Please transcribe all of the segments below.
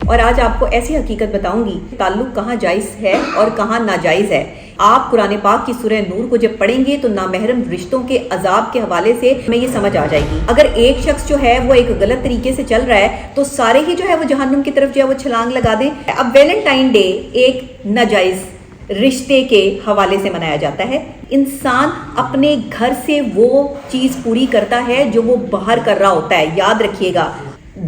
اور آج آپ کو ایسی حقیقت بتاؤں گی تعلق کہاں جائز ہے اور کہاں ناجائز ہے۔ آپ قرآن پاک کی سورہ نور کو جب پڑھیں گے تو نامحرم رشتوں کے عذاب کے حوالے سے ہمیں یہ سمجھ آ جائے گی۔ اگر ایک شخص جو ہے وہ ایک غلط طریقے سے چل رہا ہے تو سارے ہی جو ہے وہ جہنم کی طرف جو ہے وہ چھلانگ لگا دیں۔ اب ویلنٹائن ڈے ایک ناجائز رشتے کے حوالے سے منایا جاتا ہے۔ انسان اپنے گھر سے وہ چیز پوری کرتا ہے جو وہ باہر کر رہا ہوتا ہے۔ یاد رکھیے گا،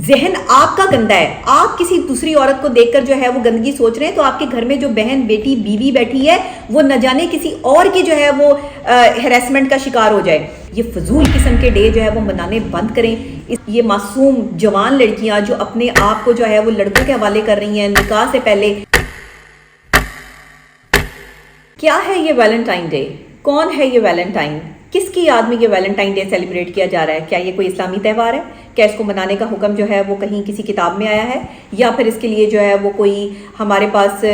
ذہن آپ کا گندا ہے، آپ کسی دوسری عورت کو دیکھ کر جو ہے وہ گندگی سوچ رہے ہیں تو آپ کے گھر میں جو بہن بیٹی بیوی بیٹھی ہے وہ نہ جانے کسی اور کی جو ہے وہ ہیراسمنٹ کا شکار ہو جائے۔ یہ فضول قسم کے ڈے جو ہے وہ منانے بند کریں۔ یہ معصوم جوان لڑکیاں جو اپنے آپ کو جو ہے وہ لڑکوں کے حوالے کر رہی ہیں نکاح سے پہلے۔ کیا ہے یہ ویلنٹائن ڈے؟ کون ہے یہ ویلنٹائن؟ کس کی یاد میں یہ ویلنٹائن ڈے سیلیبریٹ کیا جا رہا ہے؟ کیا یہ کوئی اسلامی تہوار ہے؟ کیا اس کو منانے کا حکم جو ہے وہ کہیں کسی کتاب میں آیا ہے، یا پھر اس کے لیے جو ہے وہ کوئی ہمارے پاس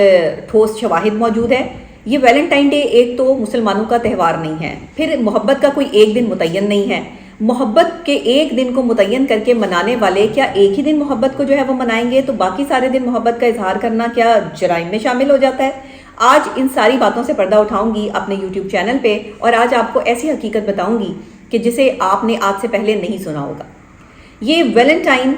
ٹھوس شواہد موجود ہے؟ یہ ویلنٹائن ڈے ایک تو مسلمانوں کا تہوار نہیں ہے، پھر محبت کا کوئی ایک دن متعین نہیں ہے۔ محبت کے ایک دن کو متعین کر کے منانے والے کیا ایک ہی دن محبت کو جو ہے وہ منائیں گے تو باقی سارے دن محبت کا اظہار کرنا کیا جرائم میں شامل ہو جاتا ہے؟ آج ان ساری باتوں سے پردہ اٹھاؤں گی اپنے یوٹیوب چینل پہ، اور آج آپ کو ایسی حقیقت بتاؤں گی کہ جسے آپ نے آج سے پہلے نہیں سنا ہوگا۔ یہ ویلنٹائن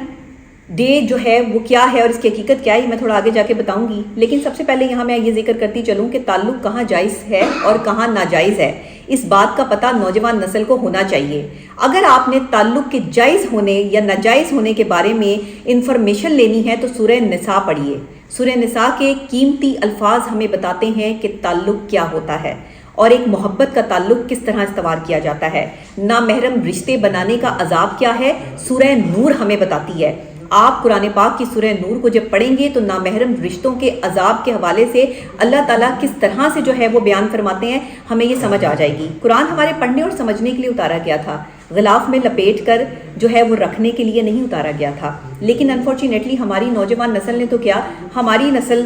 ڈے جو ہے وہ کیا ہے اور اس کی حقیقت کیا ہے میں تھوڑا آگے جا کے بتاؤں گی، لیکن سب سے پہلے یہاں میں یہ ذکر کرتی چلوں کہ تعلق کہاں جائز ہے اور کہاں ناجائز ہے۔ اس بات کا پتہ نوجوان نسل کو ہونا چاہیے۔ اگر آپ نے تعلق کے جائز ہونے یا ناجائز ہونے کے بارے میں انفارمیشن لینی ہے تو سورہ نساء پڑھیے۔ سورہ نساء کے قیمتی الفاظ ہمیں بتاتے ہیں کہ تعلق کیا ہوتا ہے اور ایک محبت کا تعلق کس طرح استوار کیا جاتا ہے۔ نامحرم رشتے بنانے کا عذاب کیا ہے سورہ نور ہمیں بتاتی ہے۔ آپ قرآن پاک کی سورہ نور کو جب پڑھیں گے تو نامحرم رشتوں کے عذاب کے حوالے سے اللہ تعالیٰ کس طرح سے جو ہے وہ بیان فرماتے ہیں ہمیں یہ سمجھ آ جائے گی۔ قرآن ہمارے پڑھنے اور سمجھنے کے لیے اتارا گیا تھا، غلاف میں لپیٹ کر جو ہے وہ رکھنے کے لیے نہیں اتارا گیا تھا۔ لیکن انفارچونیٹلی ہماری نوجوان نسل نے تو کیا، ہماری نسل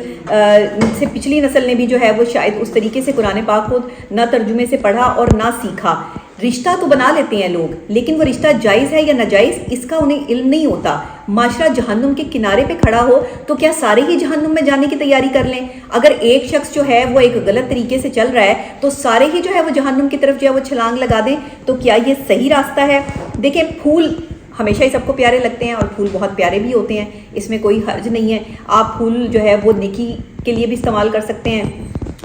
سے پچھلی نسل نے بھی جو ہے وہ شاید اس طریقے سے قرآن پاک کو نہ ترجمے سے پڑھا اور نہ سیکھا۔ رشتہ تو بنا لیتے ہیں لوگ، لیکن وہ رشتہ جائز ہے یا ناجائز اس کا انہیں علم نہیں ہوتا۔ معاشرہ جہنم کے کنارے پہ کھڑا ہو تو کیا سارے ہی جہنم میں جانے کی تیاری کر لیں؟ اگر ایک شخص جو ہے وہ ایک غلط طریقے سے چل رہا ہے تو سارے ہی جو ہے وہ جہنم کی طرف جو ہے وہ چھلانگ لگا دیں تو کیا یہ صحیح راستہ ہے؟ دیکھیں، پھول ہمیشہ ہی سب کو پیارے لگتے ہیں اور پھول بہت پیارے بھی ہوتے ہیں، اس میں کوئی حرج نہیں ہے۔ آپ پھول جو ہے وہ نیکی کے لیے بھی استعمال کر سکتے ہیں،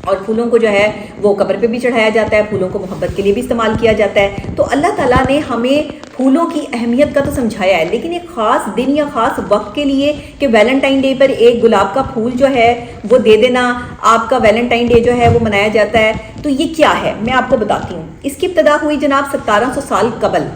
اور پھولوں کو جو ہے وہ قبر پہ بھی چڑھایا جاتا ہے، پھولوں کو محبت کے لیے بھی استعمال کیا جاتا ہے۔ تو اللہ تعالیٰ نے ہمیں پھولوں کی اہمیت کا تو سمجھایا ہے، لیکن ایک خاص دن یا خاص وقت کے لیے کہ ویلنٹائن ڈے پر ایک گلاب کا پھول جو ہے وہ دے دینا، آپ کا ویلنٹائن ڈے جو ہے وہ منایا جاتا ہے، تو یہ کیا ہے میں آپ کو بتاتی ہوں۔ اس کی ابتدا ہوئی جناب 1700 سال قبل۔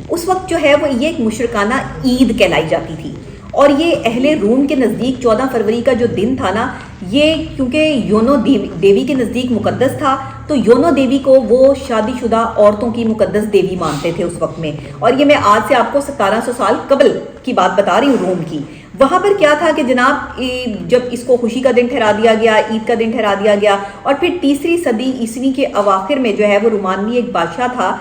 اس وقت جو ہے وہ یہ ایک مشرکانہ عید کہلائی جاتی تھی، اور یہ اہل روم کے نزدیک 14 فروری کا جو دن تھا نا، یہ کیونکہ یونو دیوی کے نزدیک مقدس تھا تو یونو دیوی کو وہ شادی شدہ عورتوں کی مقدس دیوی مانتے تھے اس وقت میں۔ اور یہ میں آج سے آپ کو 1700 سال قبل کی بات بتا رہی ہوں روم کی۔ وہاں پر کیا تھا کہ جناب جب اس کو خوشی کا دن ٹھہرا دیا گیا، عید کا دن ٹھہرا دیا گیا، اور پھر تیسری صدی عیسوی کے اواخر میں جو ہے وہ رومانوی ایک بادشاہ تھا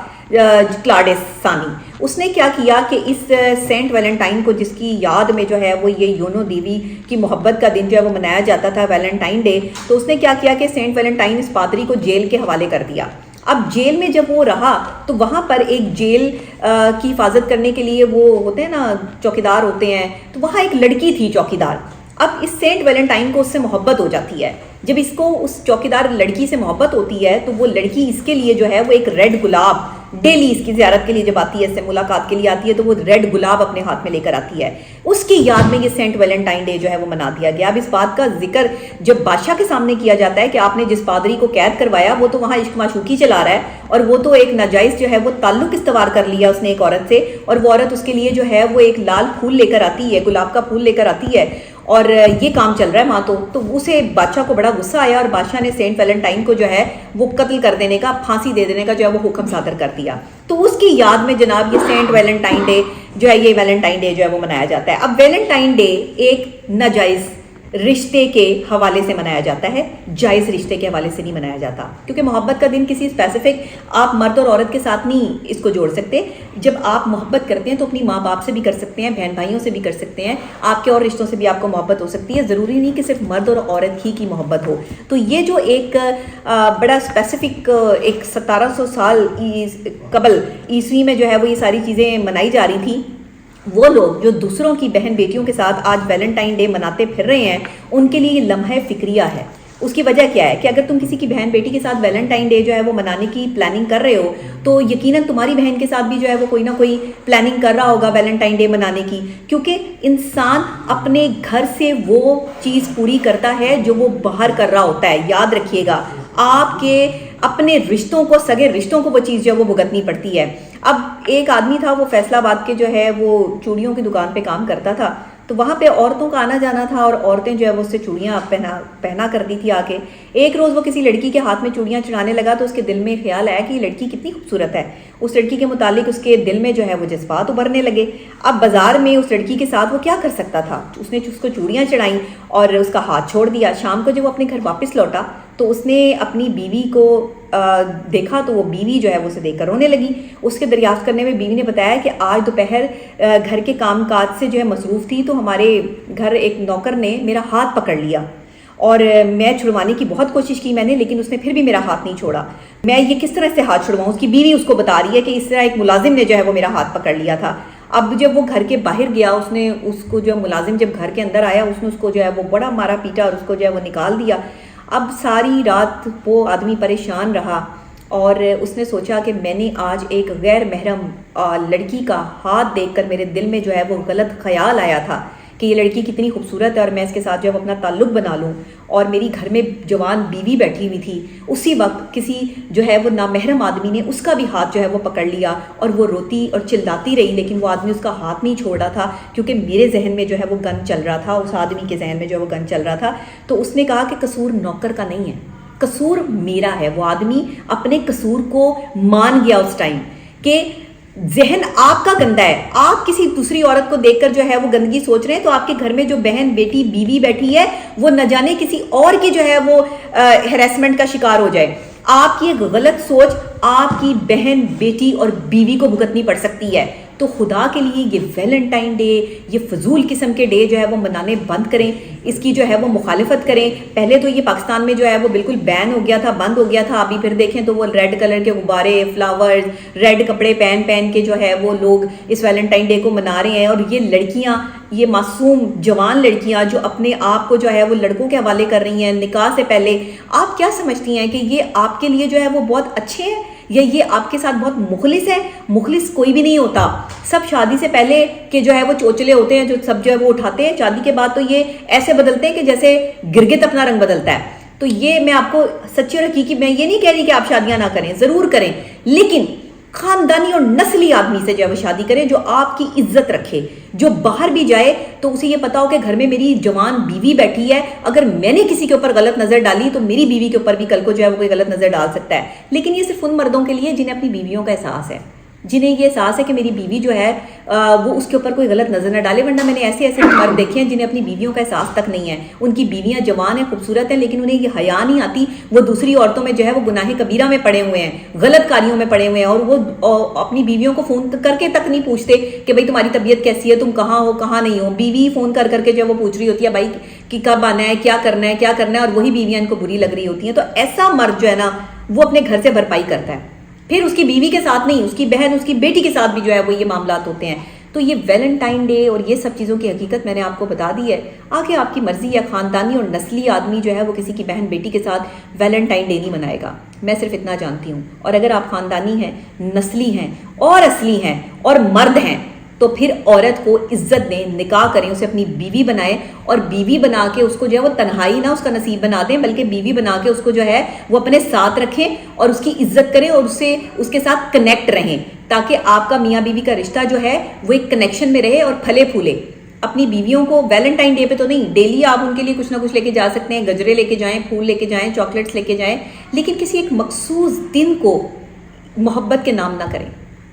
کلاڈس ثانی، اس نے کیا کیا کہ اس سینٹ ویلنٹائن کو، جس کی یاد میں جو ہے وہ یہ یونو دیوی کی محبت کا دن جو ہے وہ منایا جاتا تھا ویلنٹائن ڈے، تو اس نے کیا کیا کہ سینٹ ویلنٹائن اس پادری کو جیل کے حوالے کر دیا۔ اب جیل میں جب وہ رہا تو وہاں پر ایک جیل کی حفاظت کرنے کے لیے وہ ہوتے ہیں نا چوکیدار ہوتے ہیں، تو وہاں ایک لڑکی تھی چوکیدار۔ اب اس سینٹ ویلنٹائن کو اس سے محبت ہو جاتی ہے۔ جب اس کو اس چوکیدار لڑکی سے محبت ہوتی ہے تو وہ لڑکی اس کے لیے جو ہے وہ ایک ریڈ گلاب، ڈیلی اس کی زیارت کے لیے جب آتی ہے، اس سے ملاقات کے لیے آتی ہے، تو وہ ریڈ گلاب اپنے ہاتھ میں لے کر آتی ہے۔ اس کی یاد میں یہ سینٹ ویلنٹائن ڈے جو ہے وہ منا دیا گیا۔ اب اس بات کا ذکر جب بادشاہ کے سامنے کیا جاتا ہے کہ آپ نے جس پادری کو قید کروایا وہ تو وہاں عشق معشوقی چلا رہا ہے، اور وہ تو ایک ناجائز جو ہے وہ تعلق استوار کر لیا اس نے ایک عورت سے، اور وہ عورت اس کے لیے جو ہے وہ ایک لال پھول لے کر آتی ہے، گلاب کا پھول لے کر آتی ہے، اور یہ کام چل رہا ہے وہاں تو اسے بادشاہ کو بڑا غصہ آیا، اور بادشاہ نے سینٹ ویلنٹائن کو جو ہے وہ قتل کر دینے کا، پھانسی دے دینے کا جو ہے وہ حکم صادر کر دیا۔ تو اس کی یاد میں جناب یہ سینٹ ویلنٹائن ڈے جو ہے، یہ ویلنٹائن ڈے جو ہے وہ منایا جاتا ہے۔ اب ویلنٹائن ڈے ایک ناجائز رشتے کے حوالے سے منایا جاتا ہے، جائز رشتے کے حوالے سے نہیں منایا جاتا، کیونکہ محبت کا دن کسی اسپیسیفک آپ مرد اور عورت کے ساتھ نہیں اس کو جوڑ سکتے. جب آپ محبت کرتے ہیں تو اپنی ماں باپ سے بھی کر سکتے ہیں، بہن بھائیوں سے بھی کر سکتے ہیں، آپ کے اور رشتوں سے بھی آپ کو محبت ہو سکتی ہے. ضروری نہیں کہ صرف مرد اور عورت ہی کی محبت ہو. تو یہ جو ایک بڑا اسپیسیفک ایک 1700 سال قبل عیسوی میں جو ہے وہ یہ ساری چیزیں منائی جا رہی تھیں، وہ لوگ جو دوسروں کی بہن بیٹیوں کے ساتھ آج ویلنٹائن ڈے مناتے پھر رہے ہیں، ان کے لیے یہ لمحہ فکریہ ہے. اس کی وجہ کیا ہے کہ اگر تم کسی کی بہن بیٹی کے ساتھ ویلنٹائن ڈے جو ہے وہ منانے کی پلاننگ کر رہے ہو تو یقیناً تمہاری بہن کے ساتھ بھی جو ہے وہ کوئی نہ کوئی پلاننگ کر رہا ہوگا ویلنٹائن ڈے منانے کی، کیونکہ انسان اپنے گھر سے وہ چیز پوری کرتا ہے جو وہ باہر کر رہا ہوتا ہے. یاد رکھیے گا، آپ کے اپنے رشتوں کو، سگے رشتوں کو وہ چیز جو ہے وہ بھگتنی پڑتی ہے. اب ایک آدمی تھا، وہ فیصل آباد کے جو ہے وہ چوڑیوں کی دکان پہ کام کرتا تھا، تو وہاں پہ عورتوں کا آنا جانا تھا اور عورتیں جو ہے وہ اس سے چوڑیاں پہنا کرتی تھی آ کے. ایک روز وہ کسی لڑکی کے ہاتھ میں چوڑیاں چڑھانے لگا تو اس کے دل میں خیال آیا کہ یہ لڑکی کتنی خوبصورت ہے. اس لڑکی کے متعلق اس کے دل میں جو ہے وہ جذبات ابھرنے لگے. اب بازار میں اس لڑکی کے ساتھ وہ کیا کر سکتا تھا؟ اس نے اس کو چوڑیاں چڑھائیں اور اس کا ہاتھ چھوڑ دیا. شام کو جب وہ اپنے گھر واپس لوٹا تو اس نے اپنی بیوی کو دیکھا تو وہ بیوی جو ہے وہ اسے دیکھ کر رونے لگی. اس کے دریافت کرنے میں بیوی نے بتایا کہ آج دوپہر گھر کے کام کاج سے جو ہے مصروف تھی تو ہمارے گھر ایک نوکر نے میرا ہاتھ پکڑ لیا اور میں چھڑوانے کی بہت کوشش کی میں نے، لیکن اس نے پھر بھی میرا ہاتھ نہیں چھوڑا. میں یہ کس طرح سے ہاتھ چھڑواؤں؟ اس کی بیوی اس کو بتا رہی ہے کہ اس طرح ایک ملازم نے جو ہے وہ میرا ہاتھ پکڑ لیا تھا. اب جب وہ گھر کے باہر گیا، اس نے اس کو جو ملازم جب گھر کے اندر آیا اس نے اس کو جو ہے وہ بڑا مارا پیٹا اور اس کو جو ہے وہ نکال دیا. اب ساری رات وہ آدمی پریشان رہا اور اس نے سوچا کہ میں نے آج ایک غیر محرم لڑکی کا ہاتھ دیکھ کر میرے دل میں جو ہے وہ غلط خیال آیا تھا کہ یہ لڑکی کتنی خوبصورت ہے اور میں اس کے ساتھ جو ہے اپنا تعلق بنا لوں، اور میری گھر میں جوان بیوی بیٹھی ہوئی تھی. اسی وقت کسی جو ہے وہ نامحرم آدمی نے اس کا بھی ہاتھ جو ہے وہ پکڑ لیا اور وہ روتی اور چلاتی رہی، لیکن وہ آدمی اس کا ہاتھ نہیں چھوڑ رہا تھا کیونکہ میرے ذہن میں جو ہے وہ گن چل رہا تھا، اس آدمی کے ذہن میں جو ہے وہ گن چل رہا تھا. تو اس نے کہا کہ قصور نوکر کا نہیں ہے، قصور میرا ہے. وہ آدمی اپنے قصور کو مان گیا اس ٹائم کہ ذہن آپ کا گندا ہے. آپ کسی دوسری عورت کو دیکھ کر جو ہے وہ گندگی سوچ رہے ہیں تو آپ کے گھر میں جو بہن بیٹی بیوی بیٹھی ہے وہ نہ جانے کسی اور کی جو ہے وہ ہیراسمنٹ کا شکار ہو جائے. آپ کی ایک غلط سوچ آپ کی بہن بیٹی اور بیوی کو بھگتنی پڑ سکتی ہے. تو خدا کے لیے یہ ویلنٹائن ڈے، یہ فضول قسم کے ڈے جو ہے وہ منانے بند کریں، اس کی جو ہے وہ مخالفت کریں. پہلے تو یہ پاکستان میں جو ہے وہ بالکل بین ہو گیا تھا، بند ہو گیا تھا. ابھی پھر دیکھیں تو وہ ریڈ کلر کے غبارے، فلاورز، ریڈ کپڑے پہن کے جو ہے وہ لوگ اس ویلنٹائن ڈے کو منا رہے ہیں. اور یہ لڑکیاں، یہ معصوم جوان لڑکیاں جو اپنے آپ کو جو ہے وہ لڑکوں کے حوالے کر رہی ہیں نکاح سے پہلے، آپ کیا سمجھتی ہیں کہ یہ آپ کے لیے جو ہے وہ بہت اچھے ہیں یا یہ آپ کے ساتھ بہت مخلص ہے؟ مخلص کوئی بھی نہیں ہوتا. سب شادی سے پہلے کے جو ہے وہ چوچلے ہوتے ہیں جو سب جو ہے وہ اٹھاتے ہیں، شادی کے بعد تو یہ ایسے بدلتے ہیں کہ جیسے گرگٹ اپنا رنگ بدلتا ہے. تو یہ میں آپ کو سچی اور حقیقی، میں یہ نہیں کہہ رہی کہ آپ شادیاں نہ کریں، ضرور کریں، لیکن خاندانی اور نسلی آدمی سے جو ہے وہ شادی کریں جو آپ کی عزت رکھے، جو باہر بھی جائے تو اسے یہ پتا ہو کہ گھر میں میری جوان بیوی بیٹھی ہے، اگر میں نے کسی کے اوپر غلط نظر ڈالی تو میری بیوی کے اوپر بھی کل کو جو ہے وہ کوئی غلط نظر ڈال سکتا ہے. لیکن یہ صرف ان مردوں کے لیے جنہیں اپنی بیویوں کا احساس ہے، جنہیں یہ احساس ہے کہ میری بیوی جو ہے وہ اس کے اوپر کوئی غلط نظر نہ ڈالے. ورنہ میں نے ایسے مرد دیکھے ہیں جنہیں اپنی بیویوں کا احساس تک نہیں ہے. ان کی بیویاں جوان ہیں، خوبصورت ہیں، لیکن انہیں یہ حیا نہیں آتی. وہ دوسری عورتوں میں جو ہے وہ گناہ کبیرہ میں پڑے ہوئے ہیں، غلط کاریوں میں پڑے ہوئے ہیں، اور وہ اپنی بیویوں کو فون کر کے تک نہیں پوچھتے کہ بھائی تمہاری طبیعت کیسی ہے، تم کہاں ہو کہاں نہیں ہو. بیوی فون کر کے جو ہے وہ پوچھ رہی ہوتی ہے بھائی کہ کب آنا ہے، کیا کرنا ہے کیا کرنا ہے، اور وہی بیویاں ان کو بری لگ رہی ہوتی ہیں. تو ایسا مرد جو ہے نا وہ اپنے گھر سے بھرپائی کرتا ہے، پھر اس کی بیوی کے ساتھ نہیں، اس کی بہن، اس کی بیٹی کے ساتھ بھی جو ہے وہ یہ معاملات ہوتے ہیں. تو یہ ویلنٹائن ڈے اور یہ سب چیزوں کی حقیقت میں نے آپ کو بتا دی ہے. آگے آپ کی مرضی ہے، خاندانی اور نسلی آدمی جو ہے وہ کسی کی بہن بیٹی کے ساتھ ویلنٹائن ڈے نہیں منائے گا. میں صرف اتنا جانتی ہوں. اور اگر آپ خاندانی ہیں، نسلی ہیں اور اصلی ہیں اور مرد ہیں تو پھر عورت کو عزت دیں، نکاح کریں، اسے اپنی بیوی بنائیں، اور بیوی بنا کے اس کو جو ہے وہ تنہائی نہ اس کا نصیب بنا دیں، بلکہ بیوی بنا کے اس کو جو ہے وہ اپنے ساتھ رکھیں اور اس کی عزت کریں اور اس کے ساتھ کنیکٹ رہیں، تاکہ آپ کا میاں بیوی کا رشتہ جو ہے وہ ایک کنیکشن میں رہے اور پھلے پھولے. اپنی بیویوں کو ویلنٹائن ڈے پہ تو نہیں، ڈیلی آپ ان کے لیے کچھ نہ کچھ لے کے جا سکتے ہیں، گجرے لے کے جائیں، پھول لے کے جائیں، چاکلیٹس لے کے جائیں، لیکن کسی ایک مخصوص دن کو محبت کے نام نہ کریں.